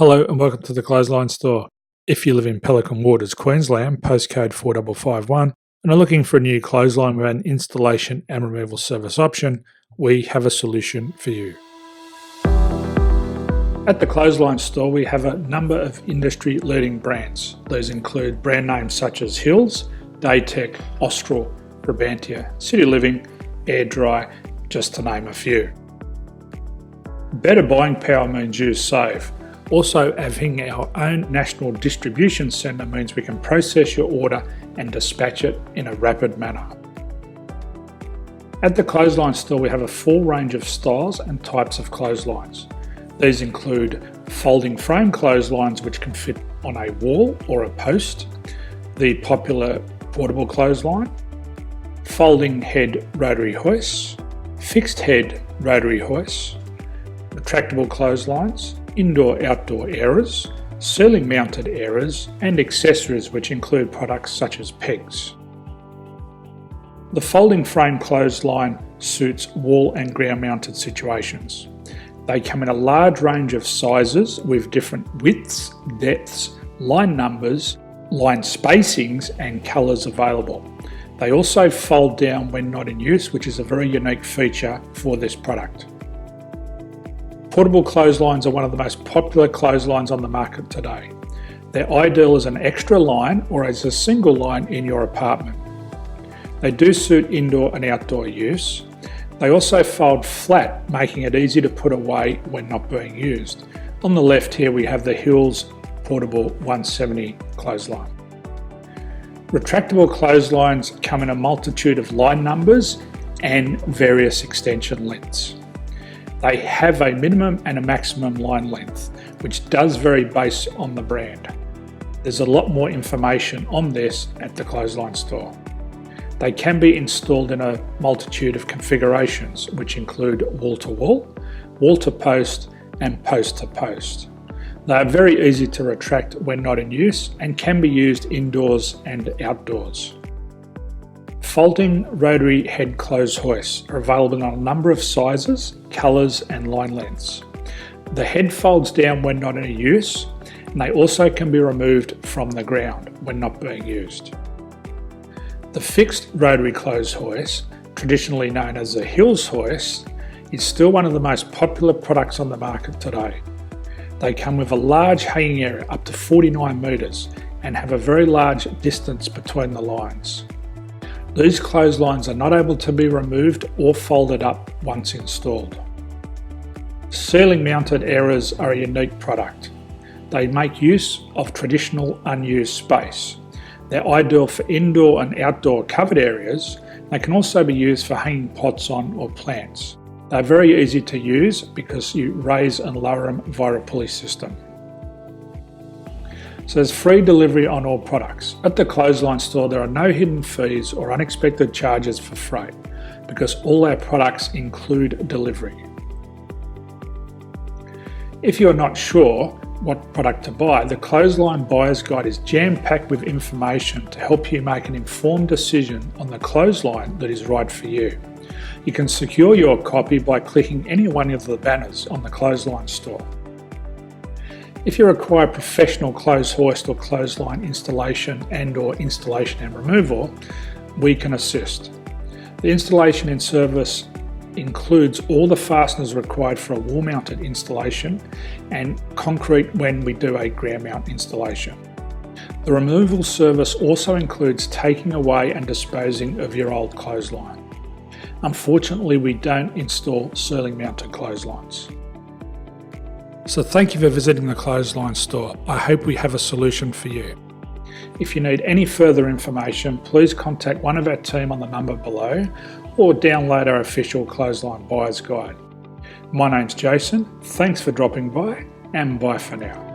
Hello and welcome to the Clothesline Store. If you live in Pelican Waters, Queensland, postcode 4551, and are looking for a new clothesline with an installation and removal service option, we have a solution for you. At the Clothesline Store, we have a number of industry-leading brands. These include brand names such as Hills, Daytech, Austral, Brabantia, City Living, Air Dry, just to name a few. Better buying power means you save. Also, having our own national distribution centre means we can process your order and dispatch it in a rapid manner. At the Clothesline Store, we have a full range of styles and types of clotheslines. These include folding frame clotheslines which can fit on a wall or a post, the popular portable clothesline, folding head rotary hoists, fixed head rotary hoists, retractable clotheslines, indoor-outdoor airers, ceiling mounted airers, and accessories which include products such as pegs. The folding frame clothesline suits wall and ground mounted situations. They come in a large range of sizes with different widths, depths, line numbers, line spacings and colours available. They also fold down when not in use, which is a very unique feature for this product. Portable clotheslines are one of the most popular clotheslines on the market today. They're ideal as an extra line or as a single line in your apartment. They do suit indoor and outdoor use. They also fold flat, making it easy to put away when not being used. On the left here we have the Hills Portable 170 clothesline. Retractable clotheslines come in a multitude of line numbers and various extension lengths. They have a minimum and a maximum line length, which does vary based on the brand. There's a lot more information on this at the Clothesline Store. They can be installed in a multitude of configurations, which include wall-to-wall, wall-to-post, and post-to-post. They are very easy to retract when not in use and can be used indoors and outdoors. Folding rotary head clothes hoists are available in a number of sizes, colours and line lengths. The head folds down when not in use, and they also can be removed from the ground when not being used. The fixed rotary clothes hoist, traditionally known as the Hills hoist, is still one of the most popular products on the market today. They come with a large hanging area up to 49 metres and have a very large distance between the lines. These clotheslines are not able to be removed or folded up once installed. Ceiling mounted airers are a unique product. They make use of traditional unused space. They're ideal for indoor and outdoor covered areas. They can also be used for hanging pots on or plants. They're very easy to use because you raise and lower them via a pulley system. So there's free delivery on all products. At the Clothesline Store, there are no hidden fees or unexpected charges for freight because all our products include delivery. If you're not sure what product to buy, the Clothesline Buyer's Guide is jam-packed with information to help you make an informed decision on the clothesline that is right for you. You can secure your copy by clicking any one of the banners on the Clothesline Store. If you require professional clothes hoist or clothesline installation and/or installation and removal, we can assist. The installation and service includes all the fasteners required for a wall-mounted installation and concrete when we do a ground mount installation. The removal service also includes taking away and disposing of your old clothesline. Unfortunately, we don't install ceiling mounted clotheslines. So thank you for visiting the Clothesline Store. I hope we have a solution for you. If you need any further information, please contact one of our team on the number below or download our official Clothesline Buyer's Guide. My name's Jason, thanks for dropping by and bye for now.